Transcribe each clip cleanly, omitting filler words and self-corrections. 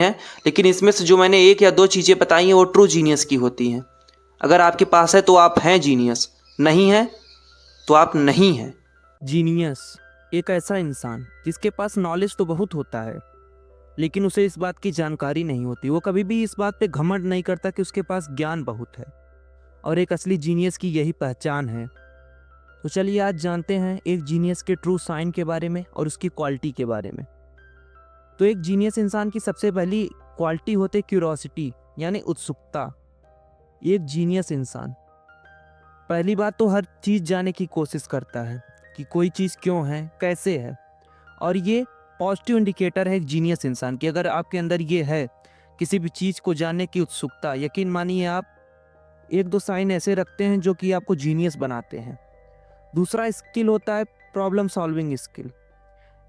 हैं, लेकिन इसमें से जो मैंने एक या दो चीज़ें बताई हैं वो ट्रू जीनियस की होती हैं। अगर आपके पास है तो आप हैं जीनियस, नहीं है तो आप नहीं हैं। जीनियस एक ऐसा इंसान जिसके पास नॉलेज तो बहुत होता है, लेकिन उसे इस बात की जानकारी नहीं होती। वो कभी भी इस बात पे घमंड नहीं करता कि उसके पास ज्ञान बहुत है, और एक असली जीनियस की यही पहचान है। तो चलिए आज जानते हैं एक जीनियस के ट्रू साइन के बारे में और उसकी क्वालिटी के बारे में। तो एक जीनियस इंसान की सबसे पहली क्वालिटी होती है क्यूरोसिटी, यानी उत्सुकता। एक जीनियस इंसान पहली बात तो हर चीज़ जानने की कोशिश करता है कि कोई चीज़ क्यों है, कैसे है, और ये पॉजिटिव इंडिकेटर है एक जीनियस इंसान की। अगर आपके अंदर ये है किसी भी चीज़ को जानने की उत्सुकता, यकीन मानिए आप एक दो साइन ऐसे रखते हैं जो कि आपको जीनियस बनाते हैं। दूसरा स्किल होता है प्रॉब्लम सॉल्विंग स्किल,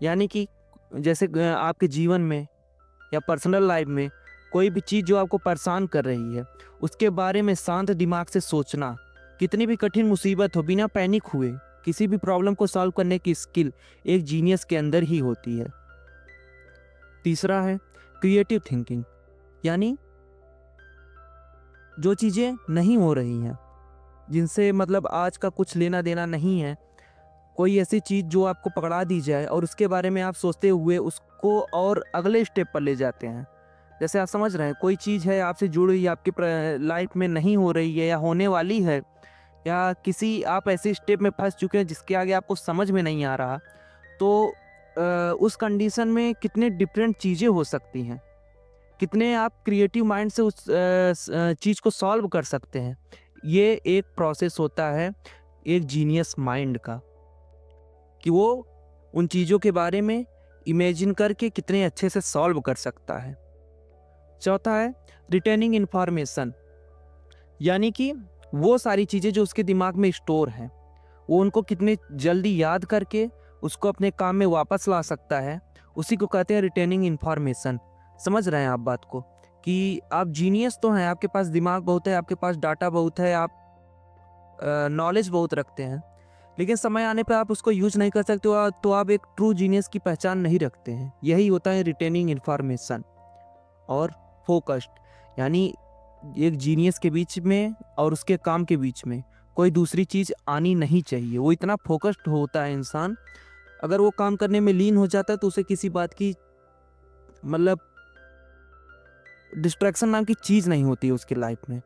यानी कि जैसे आपके जीवन में या पर्सनल लाइफ में कोई भी चीज़ जो आपको परेशान कर रही है, उसके बारे में शांत दिमाग से सोचना। कितनी भी कठिन मुसीबत हो, बिना पैनिक हुए किसी भी प्रॉब्लम को सॉल्व करने की स्किल एक जीनियस के अंदर ही होती है। तीसरा है क्रिएटिव थिंकिंग, यानी जो चीज़ें नहीं हो रही हैं, जिनसे मतलब आज का कुछ लेना देना नहीं है, कोई ऐसी चीज़ जो आपको पकड़ा दी जाए और उसके बारे में आप सोचते हुए उसको और अगले स्टेप पर ले जाते हैं। जैसे आप समझ रहे हैं कोई चीज़ है आपसे जुड़ी हुई, आपकी लाइफ में नहीं हो रही है या होने वाली है, या किसी आप ऐसे स्टेप में फंस चुके हैं जिसके आगे आपको समझ में नहीं आ रहा, तो उस कंडीशन में कितने डिफरेंट चीज़ें हो सकती हैं, कितने आप क्रिएटिव माइंड से उस चीज़ को सॉल्व कर सकते हैं। ये एक प्रोसेस होता है एक जीनियस माइंड का, कि वो उन चीज़ों के बारे में इमेजिन करके कितने अच्छे से सॉल्व कर सकता है। चौथा है रिटेनिंग इन्फॉर्मेशन, यानी कि वो सारी चीज़ें जो उसके दिमाग में स्टोर हैं, वो उनको कितने जल्दी याद करके उसको अपने काम में वापस ला सकता है। उसी को कहते हैं रिटेनिंग इन्फॉर्मेशन। समझ रहे हैं आप बात को, कि आप जीनियस तो हैं, आपके पास दिमाग बहुत है, आपके पास डाटा बहुत है, आप नॉलेज बहुत रखते हैं, लेकिन समय आने पर आप उसको यूज नहीं कर सकते हो, तो आप एक ट्रू जीनियस की पहचान नहीं रखते हैं। यही होता है रिटेनिंग इन्फॉर्मेशन। और फोकस्ड, यानी एक जीनियस के बीच में और उसके काम के बीच में कोई दूसरी चीज़ आनी नहीं चाहिए। वो इतना फोकस्ड होता है इंसान, अगर वो काम करने में लीन हो जाता है तो उसे किसी बात की मतलब डिस्ट्रैक्शन नाम की चीज़ नहीं होती है उसकी लाइफ में।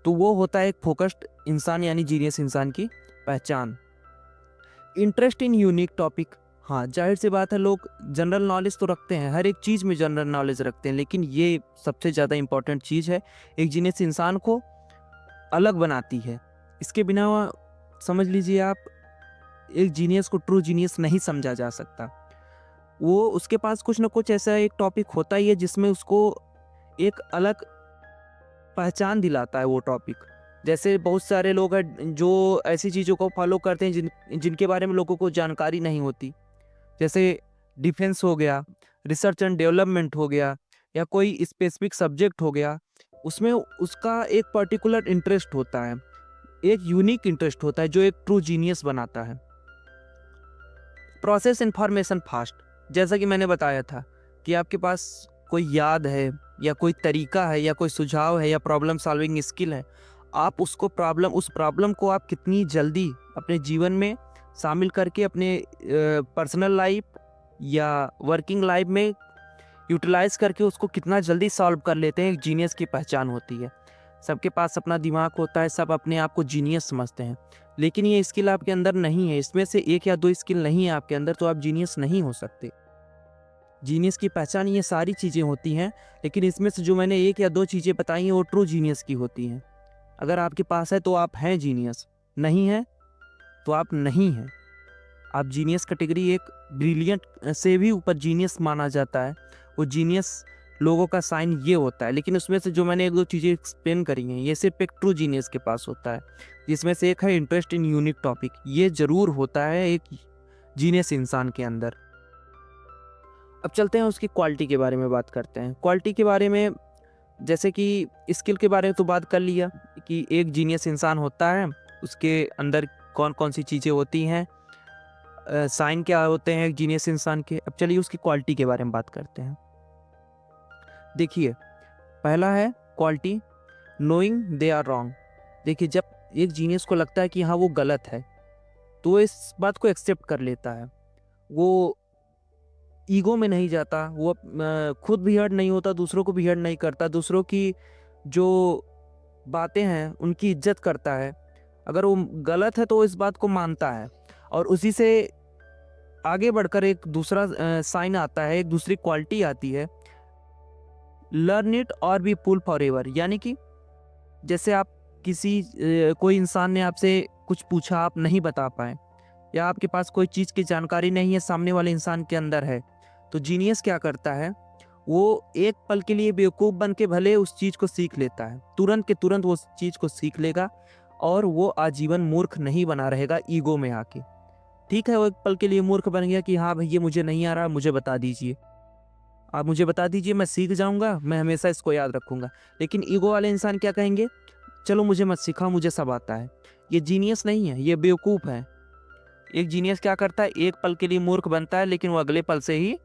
तो वो होता है एक फोकस्ड इंसान, यानी जीनियस इंसान की पहचान। इंटरेस्ट इन यूनिक टॉपिक, हाँ जाहिर सी बात है, लोग जनरल नॉलेज तो रखते हैं, हर एक चीज़ में जनरल नॉलेज रखते हैं, लेकिन ये सबसे ज़्यादा इंपॉर्टेंट चीज़ है, एक जीनियस इंसान को अलग बनाती है। इसके बिना समझ लीजिए आप, एक जीनियस को ट्रू जीनियस नहीं समझा जा सकता। वो उसके पास कुछ ना कुछ ऐसा एक टॉपिक होता ही है जिसमें उसको एक अलग पहचान दिलाता है वो टॉपिक। जैसे बहुत सारे लोग हैं जो ऐसी चीज़ों को फॉलो करते हैं जिनके बारे में लोगों को जानकारी नहीं होती। जैसे डिफेंस हो गया, रिसर्च एंड डेवलपमेंट हो गया, या कोई स्पेसिफिक सब्जेक्ट हो गया, उसमें उसका एक पर्टिकुलर इंटरेस्ट होता है, एक यूनिक इंटरेस्ट होता है जो एक ट्रू जीनियस बनाता है। प्रोसेस इंफॉर्मेशन फास्ट, जैसा कि मैंने बताया था कि आपके पास कोई याद है या कोई तरीका है या कोई सुझाव है या प्रॉब्लम सॉल्विंग स्किल है, आप उस प्रॉब्लम को आप कितनी जल्दी अपने जीवन में शामिल करके अपने पर्सनल लाइफ या वर्किंग लाइफ में यूटिलाइज करके उसको कितना जल्दी सॉल्व कर लेते हैं, एक जीनियस की पहचान होती है। सबके पास अपना दिमाग होता है, सब अपने आप को जीनियस समझते हैं, लेकिन ये स्किल आपके अंदर नहीं है, इसमें से एक या दो स्किल नहीं है आपके अंदर, तो आप जीनियस नहीं हो सकते। जीनियस की पहचान ये सारी चीज़ें होती हैं, लेकिन इसमें से जो मैंने एक या दो चीज़ें बताई हैं वो ट्रू जीनियस की होती हैं। अगर आपके पास है तो आप हैं जीनियस, नहीं है तो आप नहीं हैं। आप जीनियस कैटेगरी एक ब्रिलियंट से भी ऊपर जीनियस माना जाता है। वो जीनियस लोगों का साइन ये होता है, लेकिन उसमें से जो मैंने एक दो चीज़ें एक्सप्लेन करी हैं, ये सिर्फ एक ट्रू जीनियस के पास होता है, जिसमें से एक है इंटरेस्ट इन यूनिक टॉपिक। ये ज़रूर होता है एक जीनियस इंसान के अंदर। अब चलते हैं उसकी क्वालिटी के बारे में बात करते हैं। क्वालिटी के बारे में, जैसे कि स्किल के बारे में तो बात कर लिया कि एक जीनियस इंसान होता है, उसके अंदर कौन कौन सी चीज़ें होती हैं, साइन क्या होते हैं एक जीनियस इंसान के। अब चलिए उसकी क्वालिटी के बारे में बात करते हैं। देखिए, पहला है quality, knowing they are wrong. देखिए, जब एक जीनियस को लगता है कि हाँ वो गलत है, तो वो इस बात को एक्सेप्ट कर लेता है। वो ईगो में नहीं जाता, वो खुद भी हर्ट नहीं होता, दूसरों को भी हर्ट नहीं करता, दूसरों की जो बातें हैं उनकी इज्जत करता है। अगर वो गलत है तो वो इस बात को मानता है, और उसी से आगे बढ़कर एक दूसरा साइन आता है, एक दूसरी क्वालिटी आती है, लर्न इट और बी पुल फॉर एवर। यानी कि जैसे आप कोई इंसान ने आपसे कुछ पूछा, आप नहीं बता पाए, या आपके पास कोई चीज़ की जानकारी नहीं है, सामने वाले इंसान के अंदर है, तो जीनियस क्या करता है, वो एक पल के लिए बेवकूफ़ बन के भले उस चीज़ को सीख लेता है, तुरंत के तुरंत वो उस चीज़ को सीख लेगा, और वो आजीवन मूर्ख नहीं बना रहेगा ईगो में आके। ठीक है, वो एक पल के लिए मूर्ख बन गया कि हाँ भैया मुझे नहीं आ रहा, मुझे बता दीजिए, आप मुझे बता दीजिए, मैं सीख जाऊंगा, मैं हमेशा इसको याद रखूंगा। लेकिन ईगो वाले इंसान क्या कहेंगे, चलो मुझे मत सिखाओ, मुझे सब आता है। ये जीनियस नहीं है, ये बेवकूफ़ है। एक जीनियस क्या करता है, एक पल के लिए मूर्ख बनता है, लेकिन वो अगले पल से ही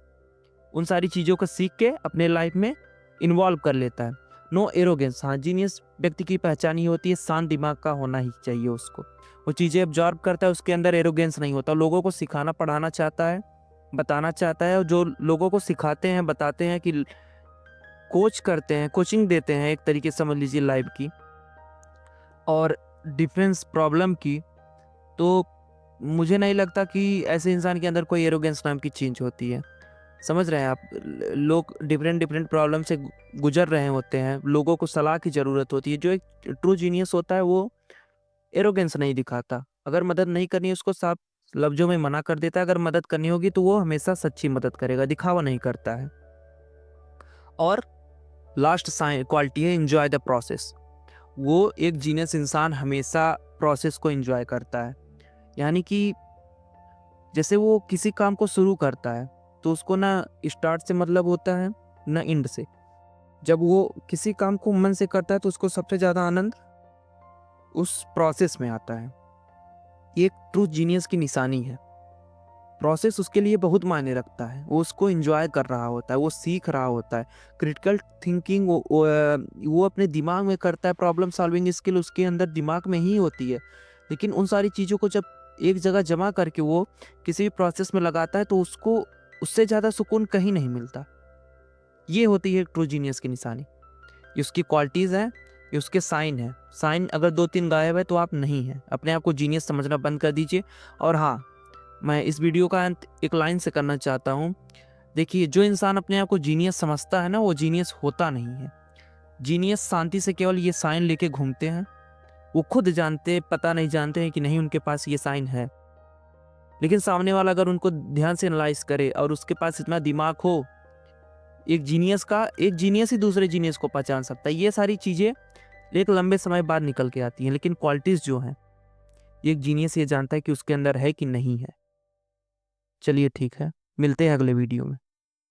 उन सारी चीज़ों को सीख के अपने लाइफ में इन्वॉल्व कर लेता है। नो एरोगेंस, हाँ जीनियस व्यक्ति की पहचान ही होती है, शांत दिमाग का होना ही चाहिए उसको। वो चीज़ें ऑब्जर्व करता है, उसके अंदर एरोगेंस नहीं होता, लोगों को सिखाना पढ़ाना चाहता है, बताना चाहता है, और जो लोगों को सिखाते हैं, बताते हैं, कि कोच करते हैं, कोचिंग देते हैं, एक तरीके से समझ लीजिए लाइफ की और डिफरेंस प्रॉब्लम की, तो मुझे नहीं लगता कि ऐसे इंसान के अंदर कोई एरोगेंस नाम की चीज़ होती है। समझ रहे हैं आप, लोग डिफरेंट डिफरेंट प्रॉब्लम से गुजर रहे होते हैं, लोगों को सलाह की ज़रूरत होती है। जो एक ट्रू जीनियस होता है वो एरोगेंस नहीं दिखाता, अगर मदद नहीं करनी है उसको साफ लफ्ज़ों में मना कर देता है, अगर मदद करनी होगी तो वो हमेशा सच्ची मदद करेगा, दिखावा नहीं करता है। और लास्ट क्वालिटी है एंजॉय द प्रोसेस। वो एक जीनियस इंसान हमेशा प्रोसेस को एंजॉय करता है। यानी कि जैसे वो किसी काम को शुरू करता है तो उसको ना स्टार्ट से मतलब होता है ना एंड से। जब वो किसी काम को मन से करता है तो उसको सबसे ज़्यादा आनंद उस प्रोसेस में आता है। ये एक ट्रू जीनियस की निशानी है। प्रोसेस उसके लिए बहुत मायने रखता है, वो उसको एंजॉय कर रहा होता है, वो सीख रहा होता है। क्रिटिकल थिंकिंग वो अपने दिमाग में करता है, प्रॉब्लम सॉल्विंग स्किल उसके अंदर दिमाग में ही होती है। लेकिन उन सारी चीज़ों को जब एक जगह जमा करके वो किसी भी प्रोसेस में लगाता है तो उसको उससे ज़्यादा सुकून कहीं नहीं मिलता। ये होती है ट्रू जीनियस की निशानी। ये उसकी क्वालिटीज़ हैं, ये उसके साइन हैं। साइन अगर 2-3 गायब है तो आप नहीं हैं। अपने आप को जीनियस समझना बंद कर दीजिए। और हाँ, मैं इस वीडियो का अंत एक लाइन से करना चाहता हूँ। देखिए, जो इंसान अपने आप को जीनियस समझता है ना, वो जीनियस होता नहीं है। जीनियस शांति से केवल ये साइन लेके घूमते हैं। वो खुद पता नहीं जानते हैं कि नहीं उनके पास ये साइन है। लेकिन सामने वाला अगर उनको ध्यान से एनालाइज करे और उसके पास इतना दिमाग हो, एक जीनियस ही दूसरे जीनियस को पहचान सकता है। ये सारी चीज़ें एक लंबे समय बाद निकल के आती हैं, लेकिन क्वालिटीज़ जो हैं, एक जीनियस ये जानता है कि उसके अंदर है कि नहीं है। चलिए ठीक है, मिलते हैं अगले वीडियो में।